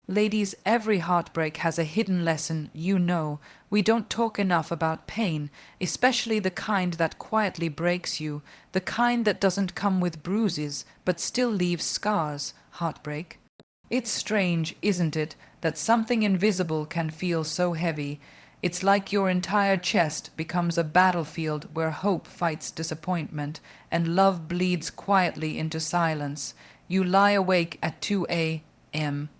Ladies, every heartbreak has a hidden lesson, you know. We don't talk enough about pain, especially the kind that quietly breaks you, the kind that doesn't come with bruises, but still leaves scars. Heartbreak. It's strange, isn't it, that something invisible can feel so heavy. It's like your entire chest becomes a battlefield where hope fights disappointment and love bleeds quietly into silence. You lie awake at 2 a.m.,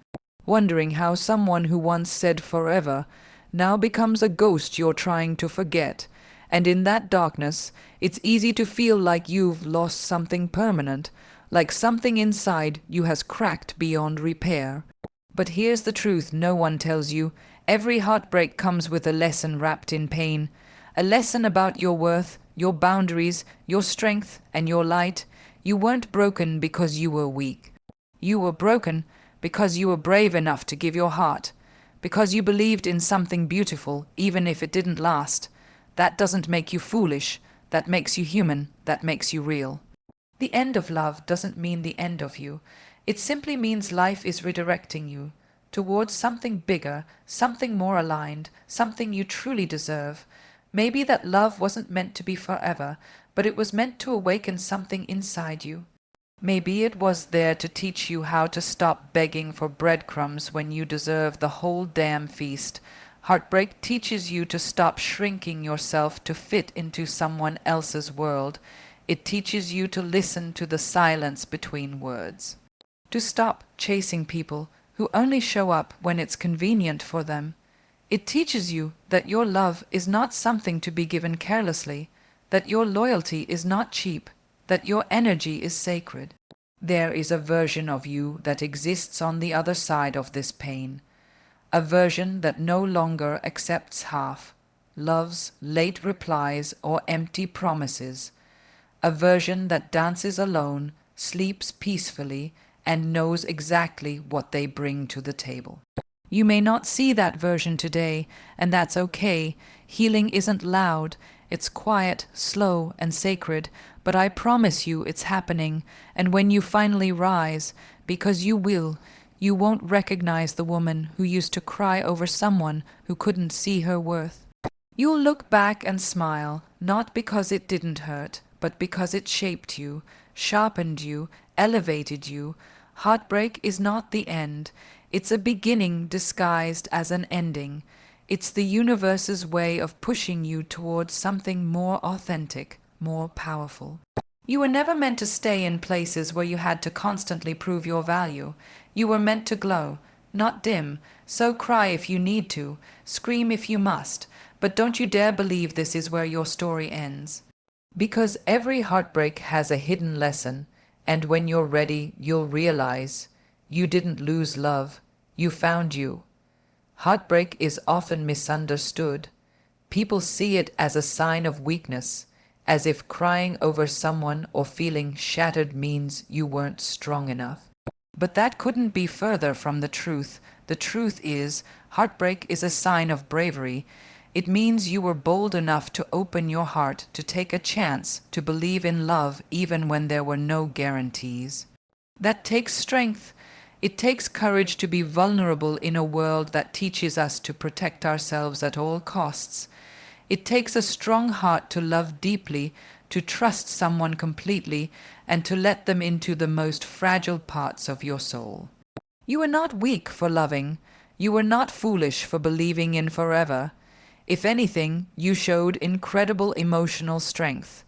wondering how someone who once said forever now becomes a ghost you're trying to forget. And in that darkness, it's easy to feel like you've lost something permanent, like something inside you has cracked beyond repair. But here's the truth no one tells you. Every heartbreak comes with a lesson wrapped in pain. A lesson about your worth, your boundaries, your strength, and your light. You weren't broken because you were weak. You were broken because you were brave enough to give your heart, because you believed in something beautiful, even if it didn't last. That doesn't make you foolish. That makes you human. That makes you real. The end of love doesn't mean the end of you. It simply means life is redirecting you towards something bigger, something more aligned, something you truly deserve. Maybe that love wasn't meant to be forever, but it was meant to awaken something inside you. Maybe it was there to teach you how to stop begging for breadcrumbs when you deserve the whole damn feast. Heartbreak teaches you to stop shrinking yourself to fit into someone else's world. It teaches you to listen to the silence between words. To stop chasing people who only show up when it's convenient for them. It teaches you that your love is not something to be given carelessly, that your loyalty is not cheap, that your energy is sacred. There is a version of you that exists on the other side of this pain, a version that no longer accepts half, love's late replies or empty promises, a version that dances alone, sleeps peacefully, and knows exactly what they bring to the table. You may not see that version today, and that's okay. Healing isn't loud. It's quiet, slow, and sacred, but I promise you it's happening, and when you finally rise, because you will, you won't recognize the woman who used to cry over someone who couldn't see her worth. You'll look back and smile, not because it didn't hurt, but because it shaped you, sharpened you, elevated you. Heartbreak is not the end. It's a beginning disguised as an ending. It's the universe's way of pushing you towards something more authentic, more powerful. You were never meant to stay in places where you had to constantly prove your value. You were meant to glow, not dim. So cry if you need to, scream if you must, but don't you dare believe this is where your story ends. Because every heartbreak has a hidden lesson, and when you're ready, you'll realize you didn't lose love, you found you. Heartbreak is often misunderstood. People see it as a sign of weakness, as if crying over someone or feeling shattered means you weren't strong enough. But that couldn't be further from the truth. The truth is, heartbreak is a sign of bravery. It means you were bold enough to open your heart, to take a chance, to believe in love even when there were no guarantees. That takes strength. It takes courage to be vulnerable in a world that teaches us to protect ourselves at all costs. It takes a strong heart to love deeply, to trust someone completely, and to let them into the most fragile parts of your soul. You were not weak for loving. You were not foolish for believing in forever. If anything, you showed incredible emotional strength.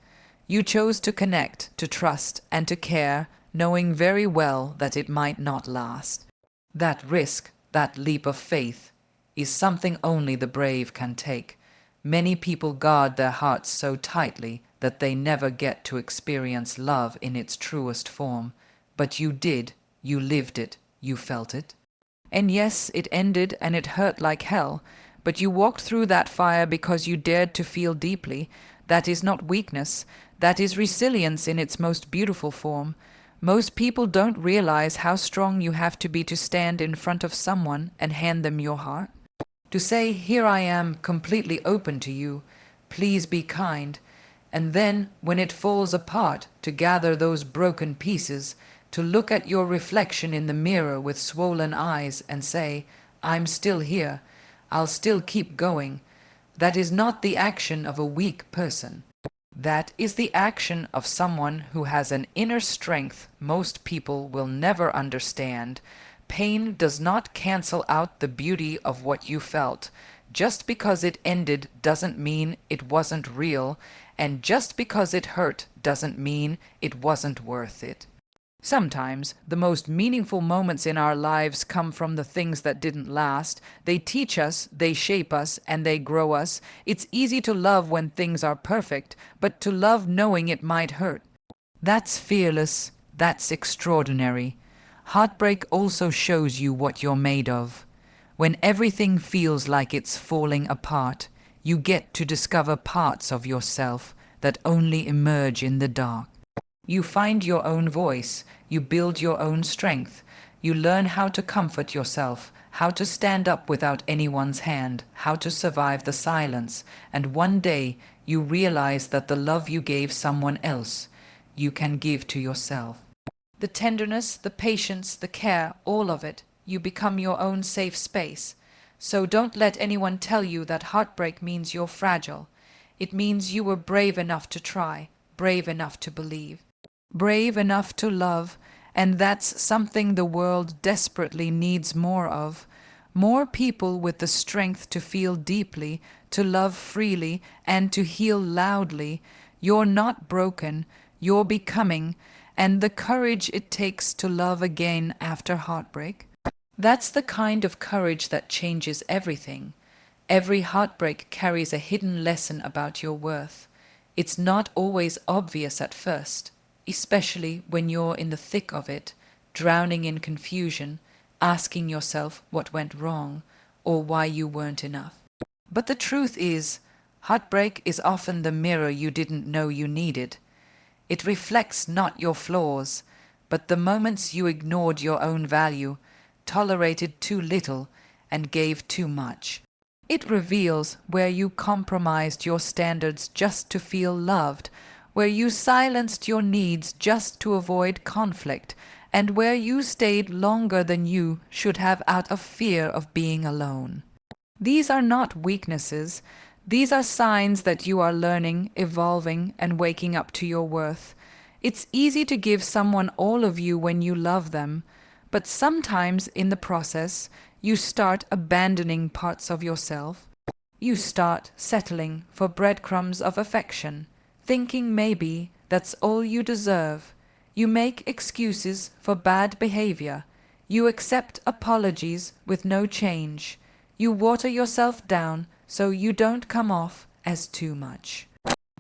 You chose to connect, to trust, and to care, knowing very well that it might not last. That risk, that leap of faith, is something only the brave can take. Many people guard their hearts so tightly that they never get to experience love in its truest form. But you did, you lived it, you felt it. And yes, it ended and it hurt like hell, but you walked through that fire because you dared to feel deeply. That is not weakness, that is resilience in its most beautiful form. Most people don't realize how strong you have to be to stand in front of someone and hand them your heart. To say, here I am, completely open to you, please be kind. And then, when it falls apart, to gather those broken pieces, to look at your reflection in the mirror with swollen eyes and say, "I'm still here. I'll still keep going." That is not the action of a weak person. That is the action of someone who has an inner strength most people will never understand. Pain does not cancel out the beauty of what you felt. Just because it ended doesn't mean it wasn't real, and just because it hurt doesn't mean it wasn't worth it. Sometimes the most meaningful moments in our lives come from the things that didn't last. They teach us, they shape us, and they grow us. It's easy to love when things are perfect, but to love knowing it might hurt, that's fearless, that's extraordinary. Heartbreak also shows you what you're made of. When everything feels like it's falling apart, you get to discover parts of yourself that only emerge in the dark. You find your own voice, you build your own strength, you learn how to comfort yourself, how to stand up without anyone's hand, how to survive the silence, and one day you realize that the love you gave someone else, you can give to yourself. The tenderness, the patience, the care, all of it, you become your own safe space. So don't let anyone tell you that heartbreak means you're fragile. It means you were brave enough to try, brave enough to believe, brave enough to love, and that's something the world desperately needs more of. More people with the strength to feel deeply, to love freely, and to heal loudly. You're not broken, you're becoming, and the courage it takes to love again after heartbreak. That's the kind of courage that changes everything. Every heartbreak carries a hidden lesson about your worth. It's not always obvious at first, especially when you're in the thick of it, drowning in confusion, asking yourself what went wrong or why you weren't enough. But the truth is, heartbreak is often the mirror you didn't know you needed. It reflects not your flaws, but the moments you ignored your own value, tolerated too little, and gave too much. It reveals where you compromised your standards just to feel loved, where you silenced your needs just to avoid conflict, and where you stayed longer than you should have out of fear of being alone. These are not weaknesses. These are signs that you are learning, evolving, and waking up to your worth. It's easy to give someone all of you when you love them, but sometimes in the process, you start abandoning parts of yourself. You start settling for breadcrumbs of affection, thinking maybe that's all you deserve. You make excuses for bad behavior. You accept apologies with no change. You water yourself down so you don't come off as too much.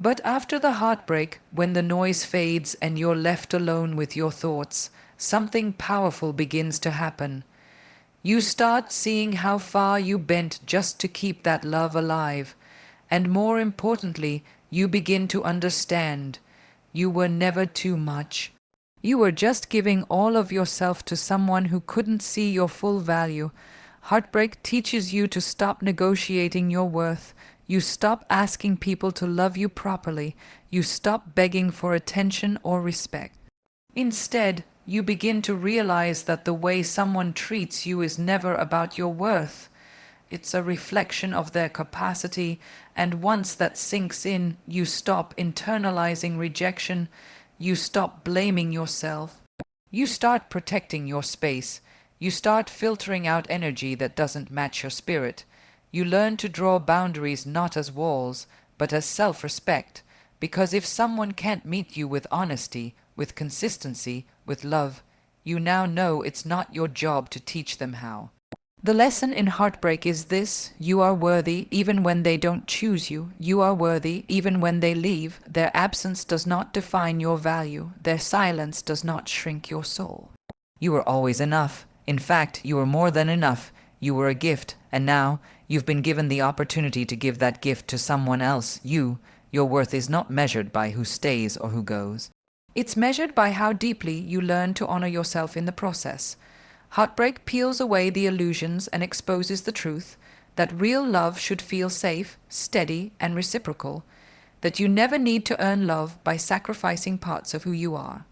But after the heartbreak, when the noise fades and you're left alone with your thoughts, something powerful begins to happen. You start seeing how far you bent just to keep that love alive. And more importantly, you begin to understand. You were never too much. You were just giving all of yourself to someone who couldn't see your full value. Heartbreak teaches you to stop negotiating your worth. You stop asking people to love you properly. You stop begging for attention or respect. Instead, you begin to realize that the way someone treats you is never about your worth. It's a reflection of their capacity, and once that sinks in, you stop internalizing rejection. You stop blaming yourself. You start protecting your space. You start filtering out energy that doesn't match your spirit. You learn to draw boundaries not as walls, but as self-respect, because if someone can't meet you with honesty, with consistency, with love, you now know it's not your job to teach them how. The lesson in heartbreak is this: you are worthy even when they don't choose you. You are worthy even when they leave. Their absence does not define your value. Their silence does not shrink your soul. You were always enough. In fact, you were more than enough. You were a gift, and now you've been given the opportunity to give that gift to someone else. Your worth is not measured by who stays or who goes. It's measured by how deeply you learn to honor yourself in the process. Heartbreak peels away the illusions and exposes the truth that real love should feel safe, steady, and reciprocal, that you never need to earn love by sacrificing parts of who you are.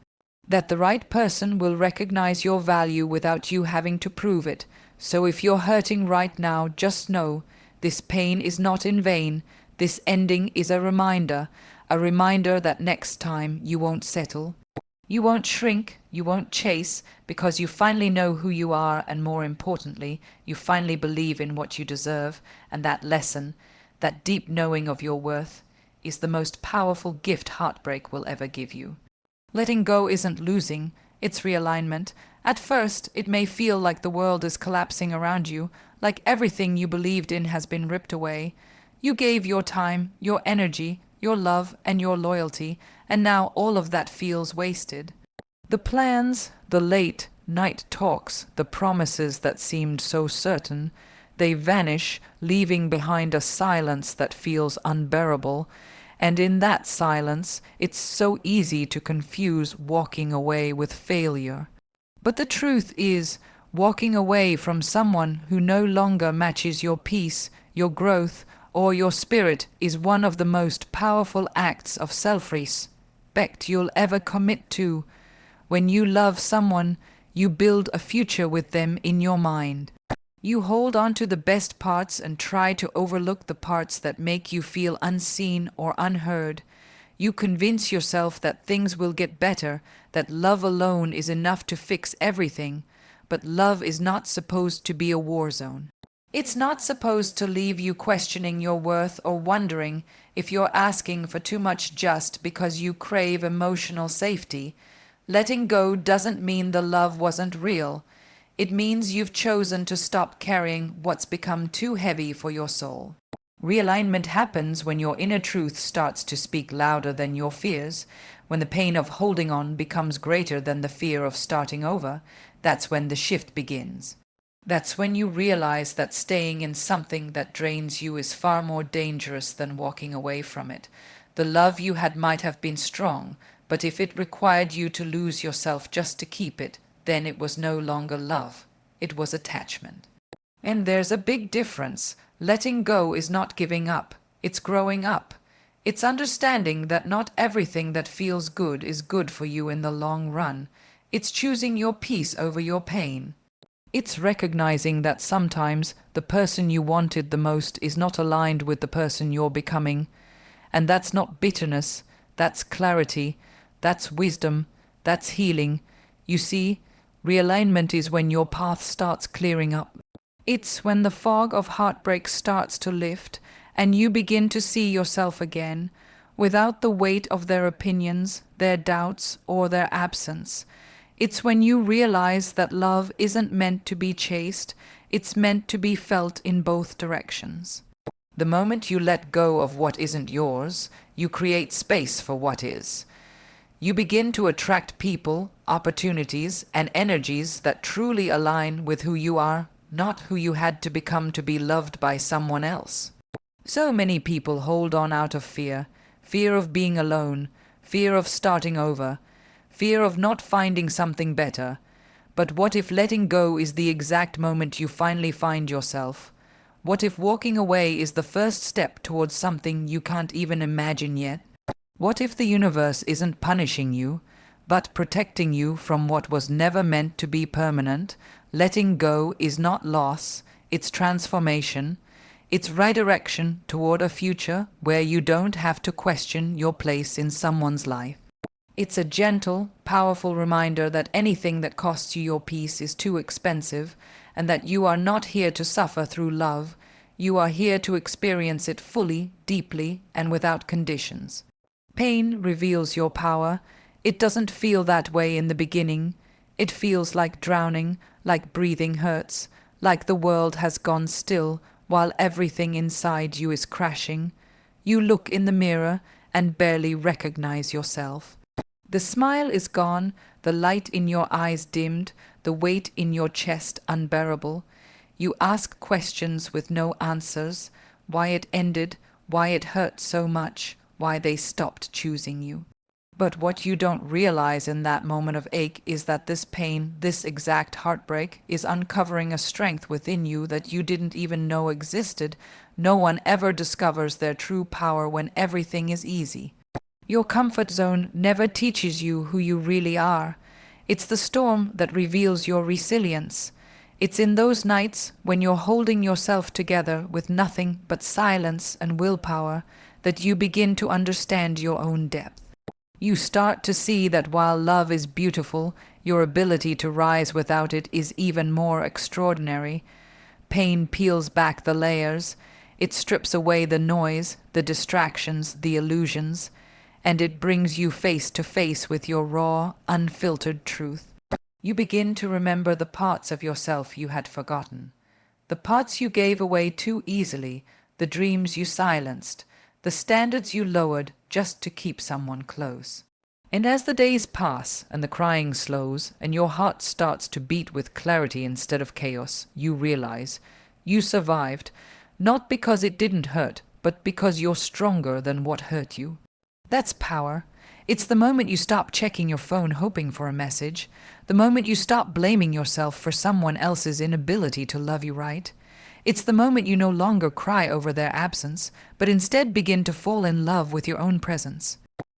That the right person will recognize your value without you having to prove it. So if you're hurting right now, just know this pain is not in vain. This ending is a reminder that next time you won't settle. You won't shrink, you won't chase, because you finally know who you are, and more importantly, you finally believe in what you deserve, and that lesson, that deep knowing of your worth, is the most powerful gift heartbreak will ever give you. Letting go isn't losing, it's realignment. At first, it may feel like the world is collapsing around you, like everything you believed in has been ripped away. You gave your time, your energy, your love, and your loyalty, and now all of that feels wasted. The plans, the late night talks, the promises that seemed so certain, they vanish, leaving behind a silence that feels unbearable. And in that silence, it's so easy to confuse walking away with failure. But the truth is, walking away from someone who no longer matches your peace, your growth, or your spirit is one of the most powerful acts of self-respect you'll ever commit to. When you love someone, you build a future with them in your mind. You hold on to the best parts and try to overlook the parts that make you feel unseen or unheard. You convince yourself that things will get better, that love alone is enough to fix everything. But love is not supposed to be a war zone. It's not supposed to leave you questioning your worth or wondering if you're asking for too much just because you crave emotional safety. Letting go doesn't mean the love wasn't real. It means you've chosen to stop carrying what's become too heavy for your soul. Realignment happens when your inner truth starts to speak louder than your fears, when the pain of holding on becomes greater than the fear of starting over. That's when the shift begins. That's when you realize that staying in something that drains you is far more dangerous than walking away from it. The love you had might have been strong, but if it required you to lose yourself just to keep it, then it was no longer love. It was attachment. And there's a big difference. Letting go is not giving up. It's growing up. It's understanding that not everything that feels good is good for you in the long run. It's choosing your peace over your pain. It's recognizing that sometimes the person you wanted the most is not aligned with the person you're becoming. And that's not bitterness, that's clarity, that's wisdom, that's healing. You see, realignment is when your path starts clearing up. It's when the fog of heartbreak starts to lift and you begin to see yourself again, without the weight of their opinions, their doubts, or their absence. It's when you realize that love isn't meant to be chased, it's meant to be felt in both directions. The moment you let go of what isn't yours, you create space for what is. You begin to attract people, opportunities, and energies that truly align with who you are, not who you had to become to be loved by someone else. So many people hold on out of fear, fear of being alone, fear of starting over, fear of not finding something better. But what if letting go is the exact moment you finally find yourself? What if walking away is the first step towards something you can't even imagine yet? What if the universe isn't punishing you, but protecting you from what was never meant to be permanent? Letting go is not loss, it's transformation. It's redirection toward a future where you don't have to question your place in someone's life. It's a gentle, powerful reminder that anything that costs you your peace is too expensive, and that you are not here to suffer through love. You are here to experience it fully, deeply, and without conditions. Pain reveals your power. It doesn't feel that way in the beginning. It feels like drowning, like breathing hurts, like the world has gone still while everything inside you is crashing. You look in the mirror and barely recognize yourself. The smile is gone, the light in your eyes dimmed, the weight in your chest unbearable. You ask questions with no answers, why it ended, why it hurt so much, why they stopped choosing you. But what you don't realize in that moment of ache is that this pain, this exact heartbreak, is uncovering a strength within you that you didn't even know existed. No one ever discovers their true power when everything is easy. Your comfort zone never teaches you who you really are. It's the storm that reveals your resilience. It's in those nights when you're holding yourself together with nothing but silence and willpower that you begin to understand your own depth. You start to see that while love is beautiful, your ability to rise without it is even more extraordinary. Pain peels back the layers. It strips away the noise, the distractions, the illusions, and it brings you face to face with your raw, unfiltered truth. You begin to remember the parts of yourself you had forgotten, the parts you gave away too easily, the dreams you silenced, the standards you lowered just to keep someone close. And as the days pass and the crying slows and your heart starts to beat with clarity instead of chaos, you realize you survived, not because it didn't hurt, but because you're stronger than what hurt you. That's power. It's the moment you stop checking your phone hoping for a message, the moment you stop blaming yourself for someone else's inability to love you right. It's the moment you no longer cry over their absence, but instead begin to fall in love with your own presence.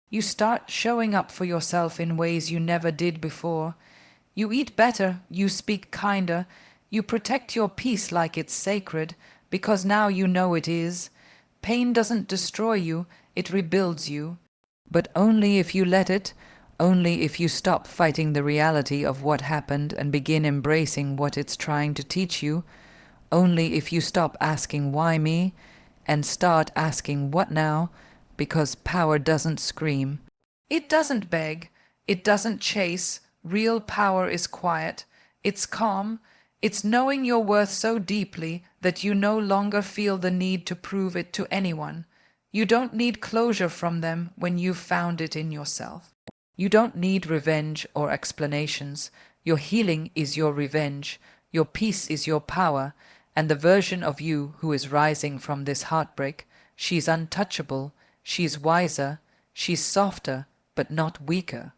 You start showing up for yourself in ways you never did before. You eat better, you speak kinder, you protect your peace like it's sacred, because now you know it is. Pain doesn't destroy you, it rebuilds you. But only if you let it, only if you stop fighting the reality of what happened and begin embracing what it's trying to teach you, only if you stop asking why me and start asking what now, because power doesn't scream. It doesn't beg, it doesn't chase. Real power is quiet, it's calm, it's knowing your worth so deeply that you no longer feel the need to prove it to anyone. You don't need closure from them when you've found it in yourself. You don't need revenge or explanations. Your healing is your revenge, your peace is your power, and the version of you who is rising from this heartbreak, she's untouchable, she's wiser, she's softer, but not weaker.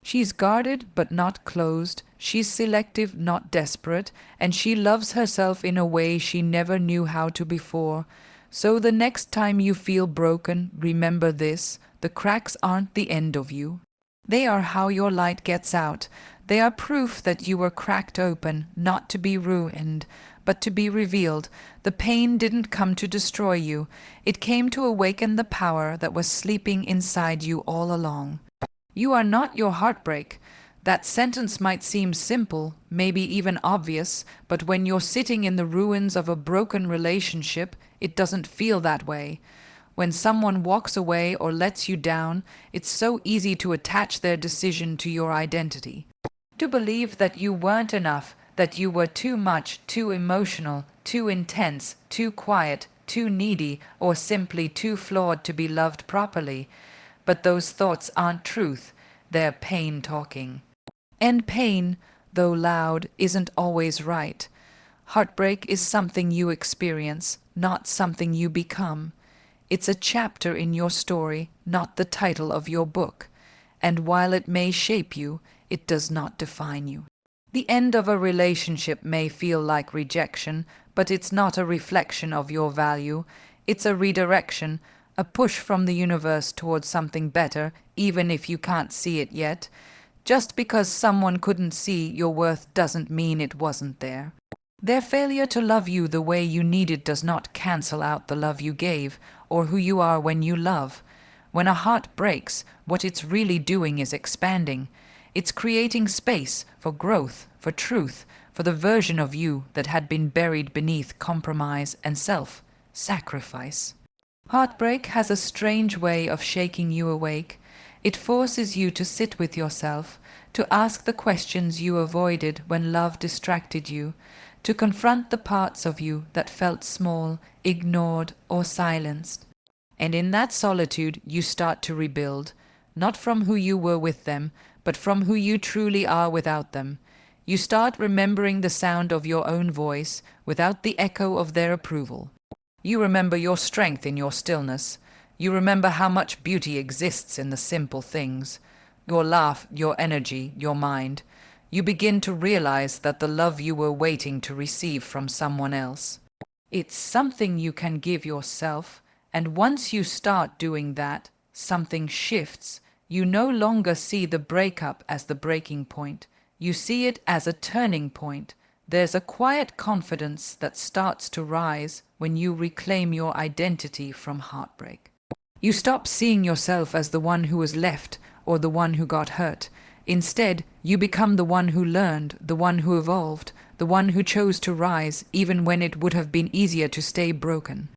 She's guarded but not closed, she's selective, not desperate, and she loves herself in a way she never knew how to before. So the next time you feel broken, remember this: the cracks aren't the end of you. They are how your light gets out. They are proof that you were cracked open, not to be ruined, but to be revealed. The pain didn't come to destroy you. It came to awaken the power that was sleeping inside you all along. You are not your heartbreak. That sentence might seem simple, maybe even obvious, but when you're sitting in the ruins of a broken relationship, it doesn't feel that way. When someone walks away or lets you down, it's so easy to attach their decision to your identity. To believe that you weren't enough, that you were too much, too emotional, too intense, too quiet, too needy, or simply too flawed to be loved properly. But those thoughts aren't truth, they're pain talking. And pain, though loud, isn't always right. Heartbreak is something you experience, not something you become. It's a chapter in your story, not the title of your book. And while it may shape you, it does not define you. The end of a relationship may feel like rejection, but it's not a reflection of your value. It's a redirection, a push from the universe towards something better, even if you can't see it yet. Just because someone couldn't see your worth doesn't mean it wasn't there. Their failure to love you the way you needed does not cancel out the love you gave, or who you are when you love. When a heart breaks, what it's really doing is expanding. It's creating space for growth, for truth, for the version of you that had been buried beneath compromise and self-sacrifice. Heartbreak has a strange way of shaking you awake. It forces you to sit with yourself, to ask the questions you avoided when love distracted you, to confront the parts of you that felt small, ignored, or silenced. And in that solitude you start to rebuild, not from who you were with them, but from who you truly are without them. You start remembering the sound of your own voice without the echo of their approval. You remember your strength in your stillness. You remember how much beauty exists in the simple things. Your laugh, your energy, your mind. You begin to realize that the love you were waiting to receive from someone else. It's something you can give yourself, and once you start doing that, something shifts. You no longer see the breakup as the breaking point. You see it as a turning point. There's a quiet confidence that starts to rise when you reclaim your identity from heartbreak. You stop seeing yourself as the one who was left or the one who got hurt. Instead, you become the one who learned, the one who evolved, the one who chose to rise even when it would have been easier to stay broken.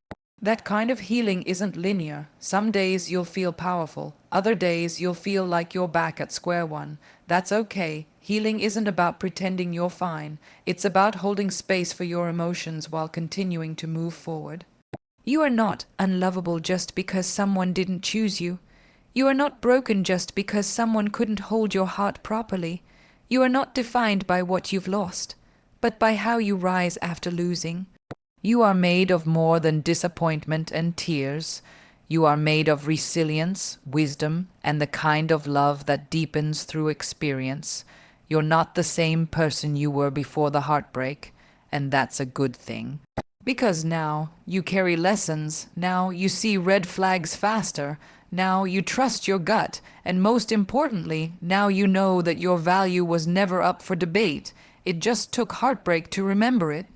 That kind of healing isn't linear. Some days you'll feel powerful. Other days you'll feel like you're back at square one. That's okay. Healing isn't about pretending you're fine. It's about holding space for your emotions while continuing to move forward. You are not unlovable just because someone didn't choose you. You are not broken just because someone couldn't hold your heart properly. You are not defined by what you've lost, but by how you rise after losing. You are made of more than disappointment and tears. You are made of resilience, wisdom, and the kind of love that deepens through experience. You're not the same person you were before the heartbreak, and that's a good thing. Because now you carry lessons, now you see red flags faster, now you trust your gut, and most importantly, now you know that your value was never up for debate. It just took heartbreak to remember it.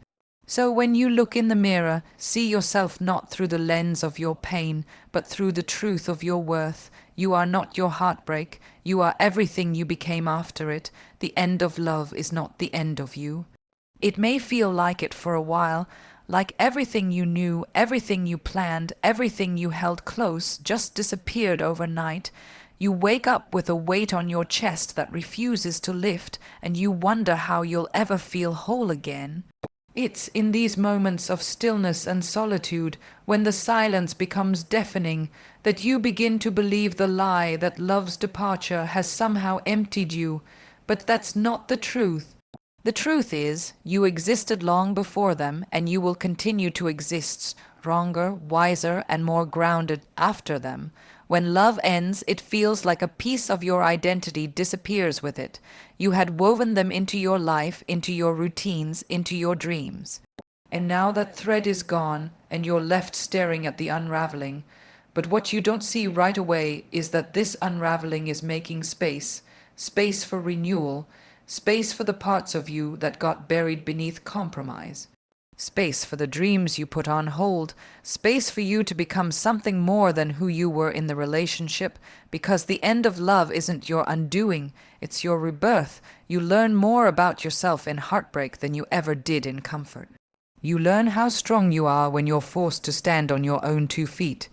So when you look in the mirror, see yourself not through the lens of your pain, but through the truth of your worth. You are not your heartbreak. You are everything you became after it. The end of love is not the end of you. It may feel like it for a while, like everything you knew, everything you planned, everything you held close just disappeared overnight. You wake up with a weight on your chest that refuses to lift, and you wonder how you'll ever feel whole again. It's in these moments of stillness and solitude, when the silence becomes deafening, that you begin to believe the lie that love's departure has somehow emptied you. But that's not the truth. The truth is, you existed long before them, and you will continue to exist stronger, wiser, and more grounded after them. When love ends, it feels like a piece of your identity disappears with it. You had woven them into your life, into your routines, into your dreams. And now that thread is gone, and you're left staring at the unraveling. But what you don't see right away is that this unraveling is making space, space for renewal, space for the parts of you that got buried beneath compromise. Space for the dreams you put on hold, space for you to become something more than who you were in the relationship, because the end of love isn't your undoing, it's your rebirth. You learn more about yourself in heartbreak than you ever did in comfort. You learn how strong you are when you're forced to stand on your own 2 feet.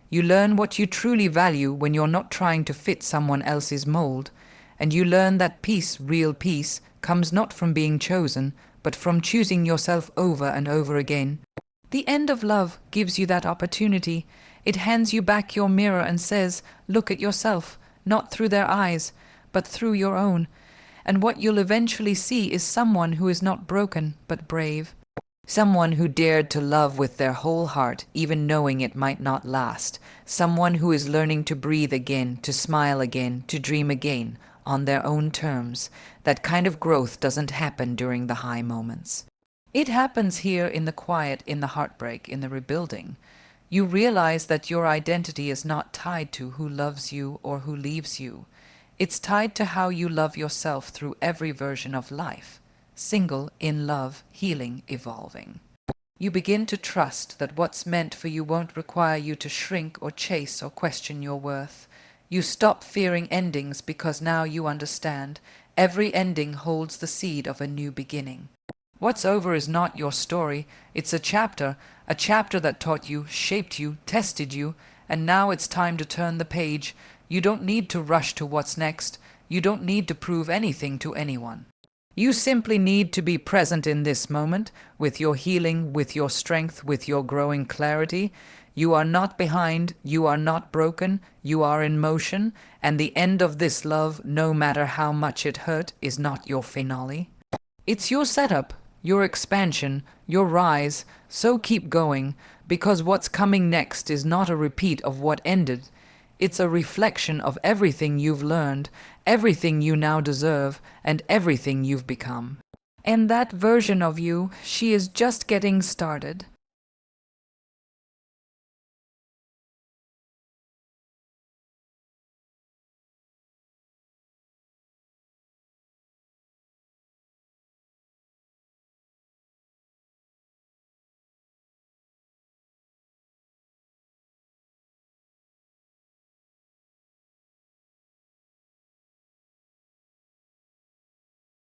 You learn what you truly value when you're not trying to fit someone else's mold. And you learn that peace, real peace, comes not from being chosen, but from choosing yourself over and over again. The end of love gives you that opportunity. It hands you back your mirror and says, look at yourself, not through their eyes, but through your own. And what you'll eventually see is someone who is not broken, but brave. Someone who dared to love with their whole heart, even knowing it might not last. Someone who is learning to breathe again, to smile again, to dream again, on their own terms. That kind of growth doesn't happen during the high moments. It happens here in the quiet, in the heartbreak, in the rebuilding. You realize that your identity is not tied to who loves you or who leaves you. It's tied to how you love yourself through every version of life. Single, in love, healing, evolving. You begin to trust that what's meant for you won't require you to shrink or chase or question your worth. You stop fearing endings because now you understand. Every ending holds the seed of a new beginning. What's over is not your story. It's a chapter that taught you, shaped you, tested you, and now it's time to turn the page. You don't need to rush to what's next. You don't need to prove anything to anyone. You simply need to be present in this moment, with your healing, with your strength, with your growing clarity. You are not behind, you are not broken, you are in motion, and the end of this love, no matter how much it hurt, is not your finale. It's your setup, your expansion, your rise, so keep going, because what's coming next is not a repeat of what ended. It's a reflection of everything you've learned, everything you now deserve, and everything you've become. And that version of you, she is just getting started.